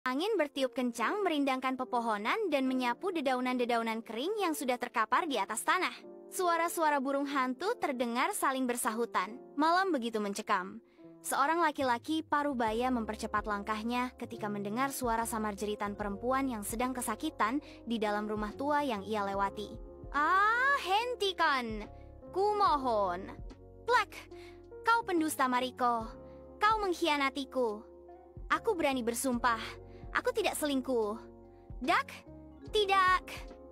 Angin bertiup kencang merindangkan pepohonan dan menyapu dedaunan-dedaunan kering yang sudah terkapar di atas tanah. Suara-suara burung hantu terdengar saling bersahutan. Malam begitu mencekam. Seorang laki-laki parubaya mempercepat langkahnya ketika mendengar suara samar jeritan perempuan yang sedang kesakitan di dalam rumah tua yang ia lewati. Hentikan! Kumohon! Plak! Kau pendusta Mariko! Kau mengkhianatiku! Aku berani bersumpah, aku tidak selingkuh. Dak! Tidak!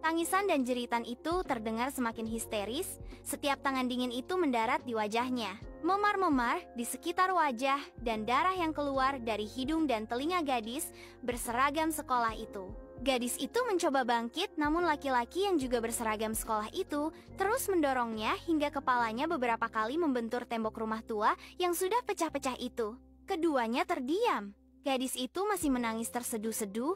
Tangisan dan jeritan itu terdengar semakin histeris. Setiap tangan dingin itu mendarat di wajahnya. Memar-memar di sekitar wajah dan darah yang keluar dari hidung dan telinga gadis berseragam sekolah itu. Gadis itu mencoba bangkit, namun laki-laki yang juga berseragam sekolah itu terus mendorongnya hingga kepalanya beberapa kali membentur tembok rumah tua yang sudah pecah-pecah itu. Keduanya terdiam. Gadis itu masih menangis terseduh-seduh,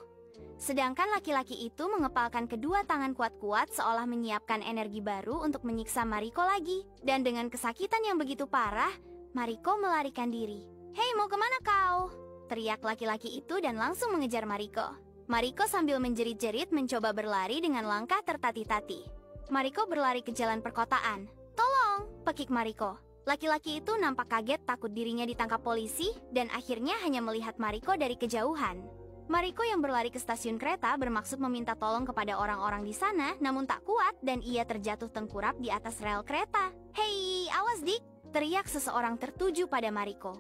sedangkan laki-laki itu mengepalkan kedua tangan kuat-kuat seolah menyiapkan energi baru untuk menyiksa Mariko lagi. Dan dengan kesakitan yang begitu parah, Mariko melarikan diri. "Hei, mau kemana kau?" teriak laki-laki itu dan langsung mengejar Mariko. Mariko sambil menjerit-jerit mencoba berlari dengan langkah tertati-tati. Mariko berlari ke jalan perkotaan. "Tolong!" pekik Mariko. Laki-laki itu nampak kaget takut dirinya ditangkap polisi dan akhirnya hanya melihat Mariko dari kejauhan. Mariko yang berlari ke stasiun kereta bermaksud meminta tolong kepada orang-orang di sana, namun tak kuat dan ia terjatuh tengkurap di atas rel kereta. "Hei, awas dik!" teriak seseorang tertuju pada Mariko.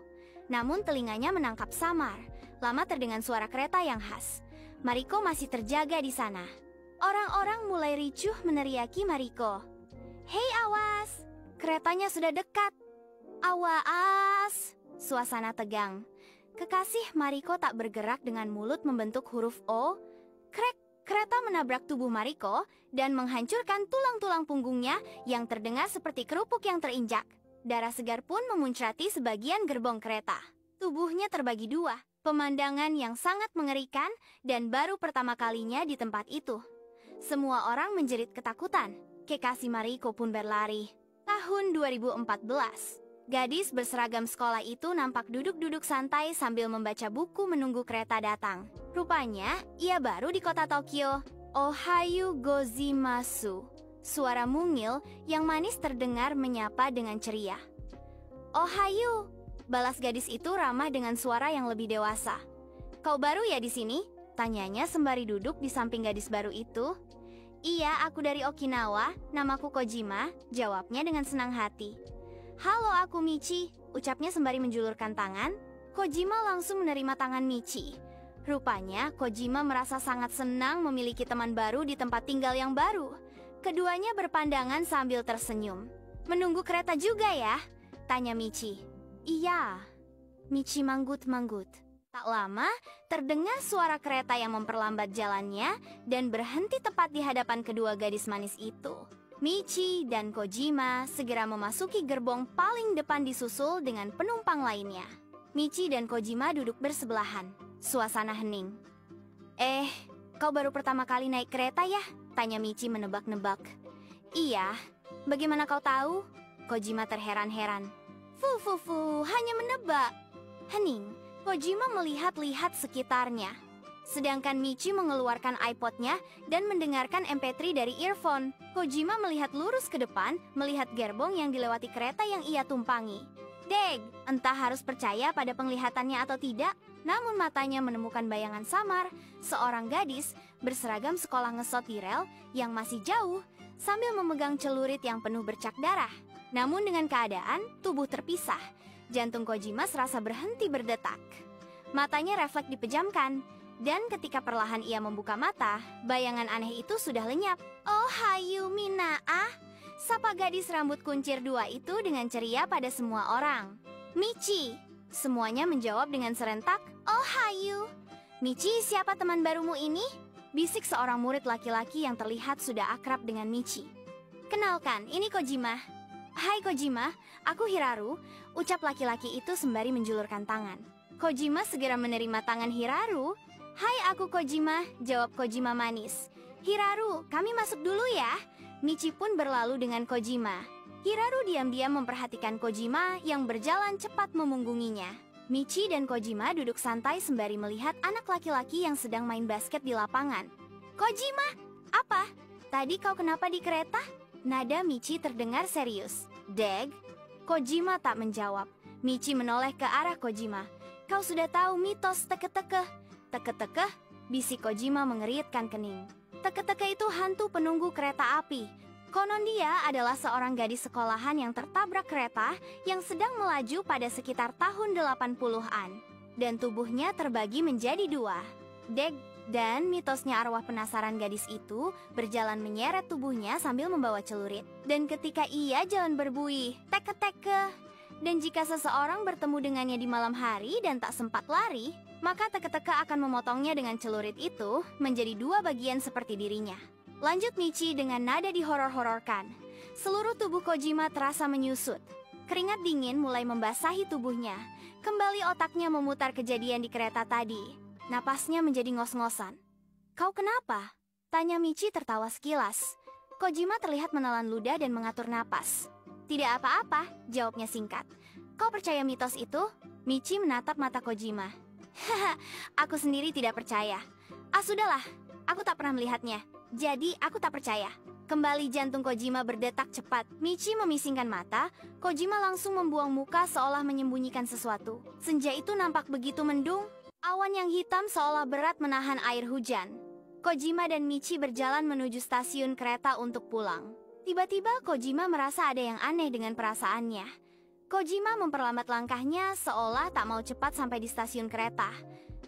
Namun telinganya menangkap samar. Lama terdengar suara kereta yang khas. Mariko masih terjaga di sana. Orang-orang mulai ricuh meneriaki Mariko. "Hei, awas! Keretanya sudah dekat!" "Awas!" Suasana tegang. Kekasih Mariko tak bergerak dengan mulut membentuk huruf O. Krek! Kereta menabrak tubuh Mariko dan menghancurkan tulang-tulang punggungnya yang terdengar seperti kerupuk yang terinjak. Darah segar pun memuncrati sebagian gerbong kereta. Tubuhnya terbagi dua. Pemandangan yang sangat mengerikan dan baru pertama kalinya di tempat itu. Semua orang menjerit ketakutan. Kekasih Mariko pun berlari. Tahun 2014. Gadis berseragam sekolah itu nampak duduk-duduk santai sambil membaca buku menunggu kereta datang. Rupanya, ia baru di kota Tokyo. "Ohayu gozaimasu." Suara mungil yang manis terdengar menyapa dengan ceria. "Ohayu," balas gadis itu ramah dengan suara yang lebih dewasa. "Kau baru ya di sini?" tanyanya sembari duduk di samping gadis baru itu. "Iya, aku dari Okinawa, namaku Kojima," jawabnya dengan senang hati. "Halo, aku Michi," ucapnya sembari menjulurkan tangan. Kojima langsung menerima tangan Michi. Rupanya, Kojima merasa sangat senang memiliki teman baru di tempat tinggal yang baru. Keduanya berpandangan sambil tersenyum. "Menunggu kereta juga ya?" tanya Michi. "Iya." Michi manggut-manggut. Tak lama, terdengar suara kereta yang memperlambat jalannya dan berhenti tepat di hadapan kedua gadis manis itu. Michi dan Kojima segera memasuki gerbong paling depan disusul dengan penumpang lainnya. Michi dan Kojima duduk bersebelahan. Suasana hening. Kau baru pertama kali naik kereta ya?" tanya Michi menebak-nebak. "Iya, bagaimana kau tahu?" Kojima terheran-heran. Fu, hanya menebak." Hening, Kojima melihat-lihat sekitarnya. Sedangkan Michi mengeluarkan iPod-nya dan mendengarkan MP3 dari earphone. Kojima melihat lurus ke depan, melihat gerbong yang dilewati kereta yang ia tumpangi. Deg, entah harus percaya pada penglihatannya atau tidak, namun matanya menemukan bayangan samar, seorang gadis berseragam sekolah ngesot di rel yang masih jauh, sambil memegang celurit yang penuh bercak darah. Namun dengan keadaan, tubuh terpisah, jantung Kojima serasa berhenti berdetak. Matanya refleks dipejamkan, dan ketika perlahan ia membuka mata, bayangan aneh itu sudah lenyap. "Ohayu Minaah," sapa gadis rambut kuncir dua itu dengan ceria pada semua orang. "Michi," semuanya menjawab dengan serentak. "Ohayu." "Michi, siapa teman barumu ini?" bisik seorang murid laki-laki yang terlihat sudah akrab dengan Michi. "Kenalkan, ini Kojima." "Hai Kojima, aku Hiraru," ucap laki-laki itu sembari menjulurkan tangan. Kojima segera menerima tangan Hiraru. "Hai, aku Kojima," jawab Kojima manis. "Hiraru, kami masuk dulu ya." Michi pun berlalu dengan Kojima. Hiraru diam-diam memperhatikan Kojima yang berjalan cepat memunggunginya. Michi dan Kojima duduk santai sembari melihat anak laki-laki yang sedang main basket di lapangan. Kojima, apa? Tadi kau kenapa di kereta? Nada Michi terdengar serius. Deg? Kojima tak menjawab. Michi menoleh ke arah Kojima. Kau sudah tahu mitos teke-teke. Teke-teke? Bisik Kojima mengeritkan kening. Teke-teke itu hantu penunggu kereta api. Konon dia adalah seorang gadis sekolahan yang tertabrak kereta yang sedang melaju pada sekitar tahun 80-an. Dan tubuhnya terbagi menjadi dua. Deg, dan mitosnya arwah penasaran gadis itu berjalan menyeret tubuhnya sambil membawa celurit. Dan ketika ia jalan berbuih, teke-teke. Dan jika seseorang bertemu dengannya di malam hari dan tak sempat lari, maka teke-teke akan memotongnya dengan celurit itu menjadi dua bagian seperti dirinya. Lanjut Michi dengan nada dihoror-hororkan. Seluruh tubuh Kojima terasa menyusut. Keringat dingin mulai membasahi tubuhnya. Kembali otaknya memutar kejadian di kereta tadi. Napasnya menjadi ngos-ngosan. Kau kenapa? Tanya Michi tertawa sekilas. Kojima terlihat menelan ludah dan mengatur napas. Tidak apa-apa, jawabnya singkat. Kau percaya mitos itu? Michi menatap mata Kojima. Haha, aku sendiri tidak percaya. Ah sudahlah, aku tak pernah melihatnya. Jadi aku tak percaya. Kembali jantung Kojima berdetak cepat. Michi memisingkan mata. Kojima langsung membuang muka seolah menyembunyikan sesuatu. Senja itu nampak begitu mendung. Awan yang hitam seolah berat menahan air hujan. Kojima dan Michi berjalan menuju stasiun kereta untuk pulang. Tiba-tiba Kojima merasa ada yang aneh dengan perasaannya. Kojima memperlambat langkahnya seolah tak mau cepat sampai di stasiun kereta.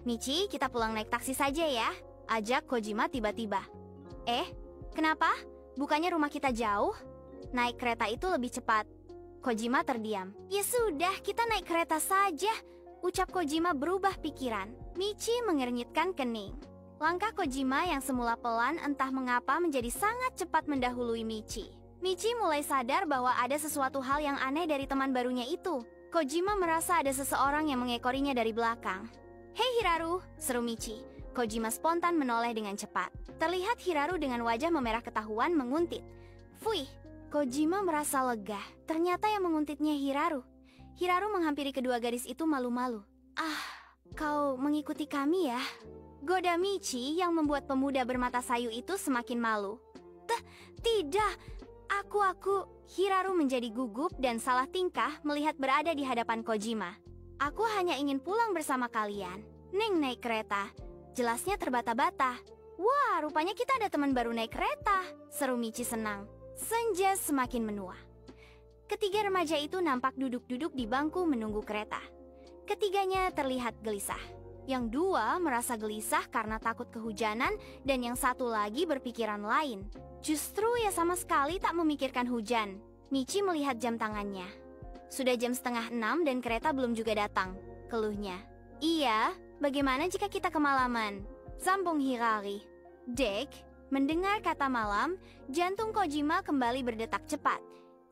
Michi, kita pulang naik taksi saja ya, ajak Kojima tiba-tiba. Kenapa? Bukannya rumah kita jauh? Naik kereta itu lebih cepat. Kojima terdiam. Ya sudah, kita naik kereta saja. Ucap Kojima berubah pikiran. Michi mengernyitkan kening. Langkah Kojima yang semula pelan entah mengapa menjadi sangat cepat mendahului Michi. Michi mulai sadar bahwa ada sesuatu hal yang aneh dari teman barunya itu. Kojima merasa ada seseorang yang mengekorinya dari belakang. Hei Hiraru, seru Michi. Kojima spontan menoleh dengan cepat. Terlihat Hiraru dengan wajah memerah ketahuan menguntit. Fuih, Kojima merasa lega. Ternyata yang menguntitnya Hiraru. Hiraru menghampiri kedua gadis itu malu-malu. Ah, kau mengikuti kami ya? Goda Michi yang membuat pemuda bermata sayu itu semakin malu. Tidak, aku. Hiraru menjadi gugup dan salah tingkah melihat berada di hadapan Kojima. Aku hanya ingin pulang bersama kalian. Neng naik kereta. Jelasnya terbata-bata. Wah, rupanya kita ada teman baru naik kereta. Seru Michi senang. Senja semakin menua. Ketiga remaja itu nampak duduk-duduk di bangku menunggu kereta. Ketiganya terlihat gelisah. Yang dua merasa gelisah karena takut kehujanan dan yang satu lagi berpikiran lain. Justru ia sama sekali tak memikirkan hujan. Michi melihat jam tangannya. Sudah jam 5:30 dan kereta belum juga datang, keluhnya. Iya, bagaimana jika kita kemalaman? Sambung Hirari. Dek, mendengar kata malam, jantung Kojima kembali berdetak cepat.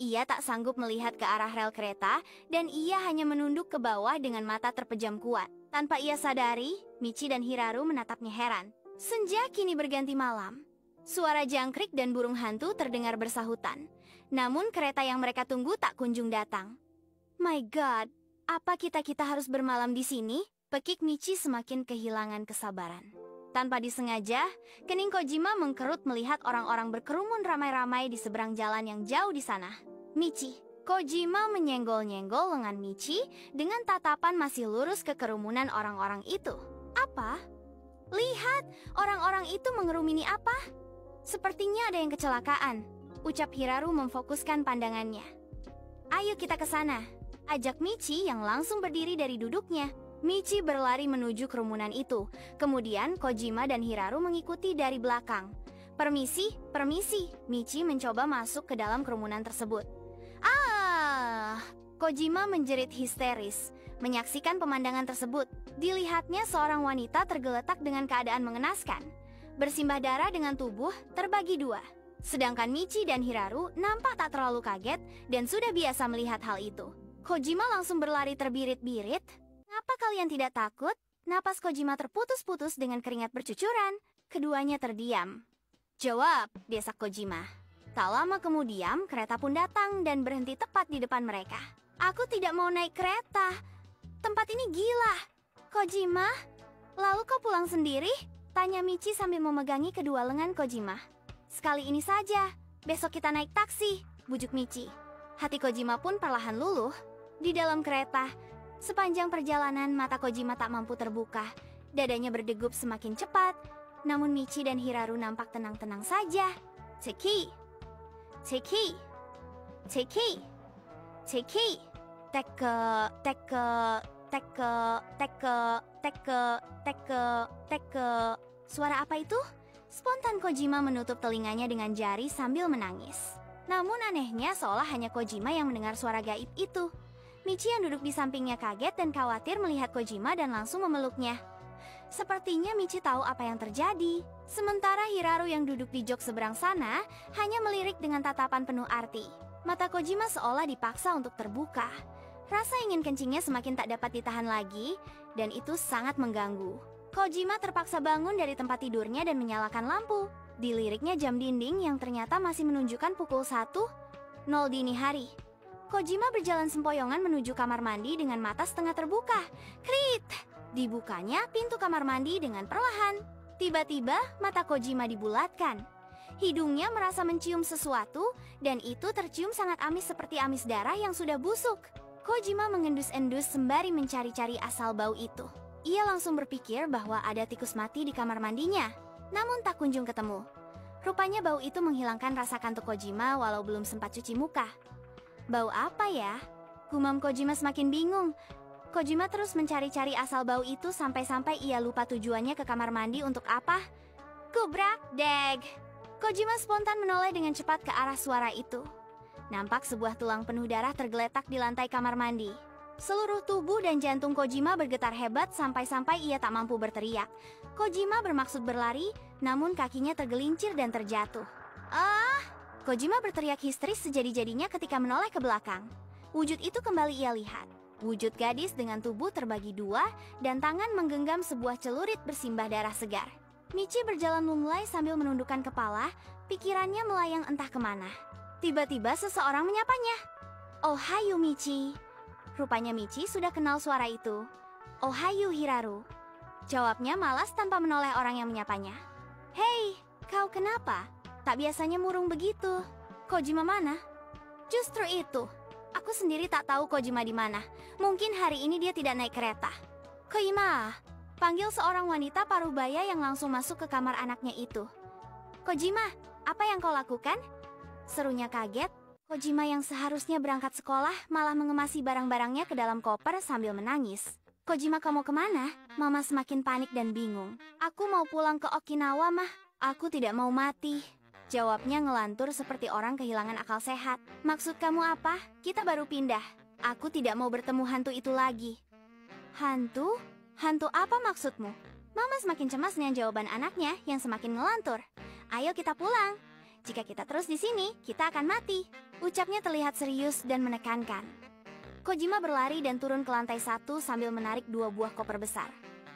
Ia tak sanggup melihat ke arah rel kereta dan ia hanya menunduk ke bawah dengan mata terpejam kuat. Tanpa ia sadari, Michi dan Hiraru menatapnya heran. Senja kini berganti malam. Suara jangkrik dan burung hantu terdengar bersahutan. Namun kereta yang mereka tunggu tak kunjung datang. My God, apa kita harus bermalam di sini? Pekik Michi semakin kehilangan kesabaran. Tanpa disengaja, kening Kojima mengkerut melihat orang-orang berkerumun ramai-ramai di seberang jalan yang jauh di sana. Michi. Kojima menyenggol-nyenggol lengan Michi dengan tatapan masih lurus ke kerumunan orang-orang itu. Apa? Lihat, orang-orang itu mengerumuni apa? Sepertinya ada yang kecelakaan, ucap Hiraru memfokuskan pandangannya. Ayo kita ke sana, ajak Michi yang langsung berdiri dari duduknya. Michi berlari menuju kerumunan itu. Kemudian Kojima dan Hiraru mengikuti dari belakang. Permisi, Michi mencoba masuk ke dalam kerumunan tersebut. Kojima menjerit histeris. Menyaksikan pemandangan tersebut, dilihatnya seorang wanita tergeletak dengan keadaan mengenaskan. Bersimbah darah dengan tubuh terbagi dua. Sedangkan Michi dan Hiraru nampak tak terlalu kaget dan sudah biasa melihat hal itu. Kojima langsung berlari terbirit-birit. Ngapa kalian tidak takut? Napas Kojima terputus-putus dengan keringat bercucuran. Keduanya terdiam. Jawab, desak Kojima. Tak lama kemudian, kereta pun datang dan berhenti tepat di depan mereka. Aku tidak mau naik kereta. Tempat ini gila. Kojima, lalu kau pulang sendiri? Tanya Michi sambil memegangi kedua lengan Kojima. Sekali ini saja, besok kita naik taksi, bujuk Michi. Hati Kojima pun perlahan luluh. Di dalam kereta, sepanjang perjalanan mata Kojima tak mampu terbuka. Dadanya berdegup semakin cepat, namun Michi dan Hiraru nampak tenang-tenang saja. Teki, Teki, Teki, Teki, teke, teke, teke, teke, teke, teke, teke. Suara apa itu? Spontan Kojima menutup telinganya dengan jari sambil menangis. Namun anehnya seolah hanya Kojima yang mendengar suara gaib itu. Michi yang duduk di sampingnya kaget dan khawatir melihat Kojima dan langsung memeluknya. Sepertinya Michi tahu apa yang terjadi. Sementara Hiraru yang duduk di jok seberang sana hanya melirik dengan tatapan penuh arti. Mata Kojima seolah dipaksa untuk terbuka. Rasa ingin kencingnya semakin tak dapat ditahan lagi, dan itu sangat mengganggu. Kojima terpaksa bangun dari tempat tidurnya dan menyalakan lampu. Diliriknya jam dinding yang ternyata masih menunjukkan pukul 1.00 dini hari. Kojima berjalan sempoyongan menuju kamar mandi dengan mata setengah terbuka. Krit! Dibukanya pintu kamar mandi dengan perlahan. Tiba-tiba mata Kojima dibulatkan. Hidungnya merasa mencium sesuatu, dan itu tercium sangat amis seperti amis darah yang sudah busuk. Kojima mengendus-endus sembari mencari-cari asal bau itu. Ia langsung berpikir bahwa ada tikus mati di kamar mandinya, namun tak kunjung ketemu. Rupanya bau itu menghilangkan rasa kantuk Kojima walau belum sempat cuci muka. Bau apa ya? Gumam Kojima semakin bingung. Kojima terus mencari-cari asal bau itu sampai-sampai ia lupa tujuannya ke kamar mandi untuk apa. Kubrak, deg! Kojima spontan menoleh dengan cepat ke arah suara itu. Nampak sebuah tulang penuh darah tergeletak di lantai kamar mandi. Seluruh tubuh dan jantung Kojima bergetar hebat sampai-sampai ia tak mampu berteriak. Kojima bermaksud berlari, namun kakinya tergelincir dan terjatuh. Ah! Kojima berteriak histeris sejadi-jadinya ketika menoleh ke belakang. Wujud itu kembali ia lihat. Wujud gadis dengan tubuh terbagi dua dan tangan menggenggam sebuah celurit bersimbah darah segar. Michi berjalan lunglai sambil menundukkan kepala, pikirannya melayang entah kemana. Tiba-tiba seseorang menyapanya. Ohayo Michi. Rupanya Michi sudah kenal suara itu. Ohayo Hiraru. Jawabnya malas tanpa menoleh orang yang menyapanya. Hei, kau kenapa? Tak biasanya murung begitu. Kojima mana? Justru itu. Aku sendiri tak tahu Kojima di mana. Mungkin hari ini dia tidak naik kereta. Kojima, panggil seorang wanita parubaya yang langsung masuk ke kamar anaknya itu. Kojima, apa yang kau lakukan? Serunya kaget. Kojima yang seharusnya berangkat sekolah malah mengemasi barang-barangnya ke dalam koper sambil menangis. Kojima, kamu kemana? Mama semakin panik dan bingung. Aku mau pulang ke Okinawa, Mah. Aku tidak mau mati. Jawabnya ngelantur seperti orang kehilangan akal sehat. Maksud kamu apa? Kita baru pindah. Aku tidak mau bertemu hantu itu lagi. Hantu? Hantu apa maksudmu? Mama semakin cemas dengan jawaban anaknya yang semakin ngelantur. Ayo kita pulang. Jika kita terus di sini, kita akan mati. Ucapnya terlihat serius dan menekankan. Kojima berlari dan turun ke lantai 1 sambil menarik 2 buah koper besar.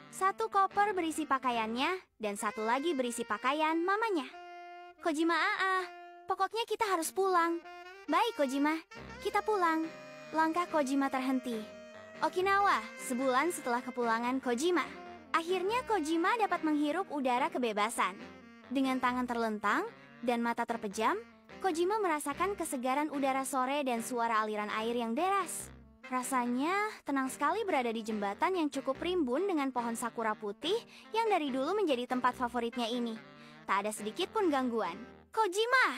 Satu koper berisi pakaiannya, dan satu lagi berisi pakaian mamanya. Kojima, pokoknya kita harus pulang. Baik Kojima, kita pulang. Langkah Kojima terhenti. Okinawa, sebulan setelah kepulangan Kojima. Akhirnya Kojima dapat menghirup udara kebebasan. Dengan tangan terlentang dan mata terpejam, Kojima merasakan kesegaran udara sore dan suara aliran air yang deras. Rasanya tenang sekali berada di jembatan yang cukup rimbun dengan pohon sakura putih yang dari dulu menjadi tempat favoritnya ini. Tak ada sedikit pun gangguan. Kojima!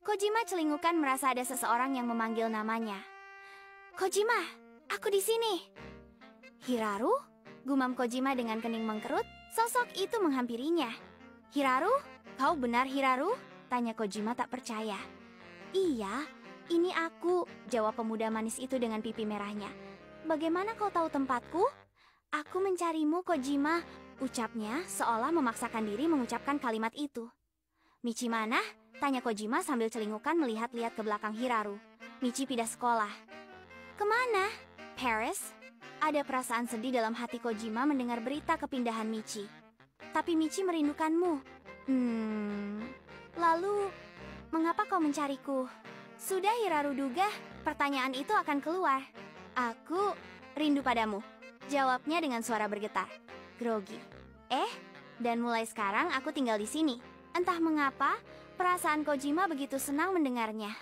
Kojima celingukan merasa ada seseorang yang memanggil namanya. Kojima, aku di sini. Hiraru? Gumam Kojima dengan kening mengkerut. Sosok itu menghampirinya. Hiraru? Kau benar Hiraru? Tanya Kojima tak percaya. Iya, ini aku, jawab pemuda manis itu dengan pipi merahnya. Bagaimana kau tahu tempatku? Aku mencarimu Kojima, ucapnya seolah memaksakan diri mengucapkan kalimat itu. Michi mana? Tanya Kojima sambil celingukan melihat-lihat ke belakang Hiraru. Michi pindah sekolah. Kemana? Paris? Ada perasaan sedih dalam hati Kojima mendengar berita kepindahan Michi. Tapi Michi merindukanmu. Lalu, mengapa kau mencariku? Sudah Hiraru duga, pertanyaan itu akan keluar. Aku rindu padamu. Jawabnya dengan suara bergetar, grogi. Dan mulai sekarang aku tinggal di sini. Entah mengapa, perasaan Kojima begitu senang mendengarnya.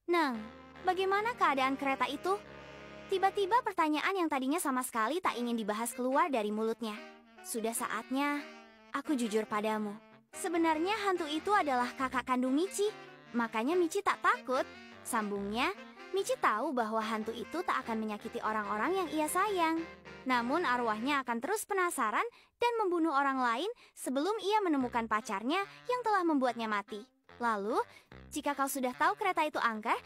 Neng, bagaimana keadaan kereta itu? Tiba-tiba pertanyaan yang tadinya sama sekali tak ingin dibahas keluar dari mulutnya. Sudah saatnya, aku jujur padamu. Sebenarnya hantu itu adalah kakak kandung Michi. Makanya Michi tak takut. Sambungnya, Michi tahu bahwa hantu itu tak akan menyakiti orang-orang yang ia sayang. Namun arwahnya akan terus penasaran dan membunuh orang lain sebelum ia menemukan pacarnya yang telah membuatnya mati. Lalu, jika kau sudah tahu kereta itu angker,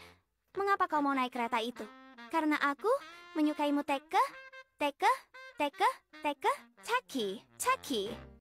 mengapa kau mau naik kereta itu? Karena aku menyukaimu Teke, Teke, Teke, Teke, Taki, Taki.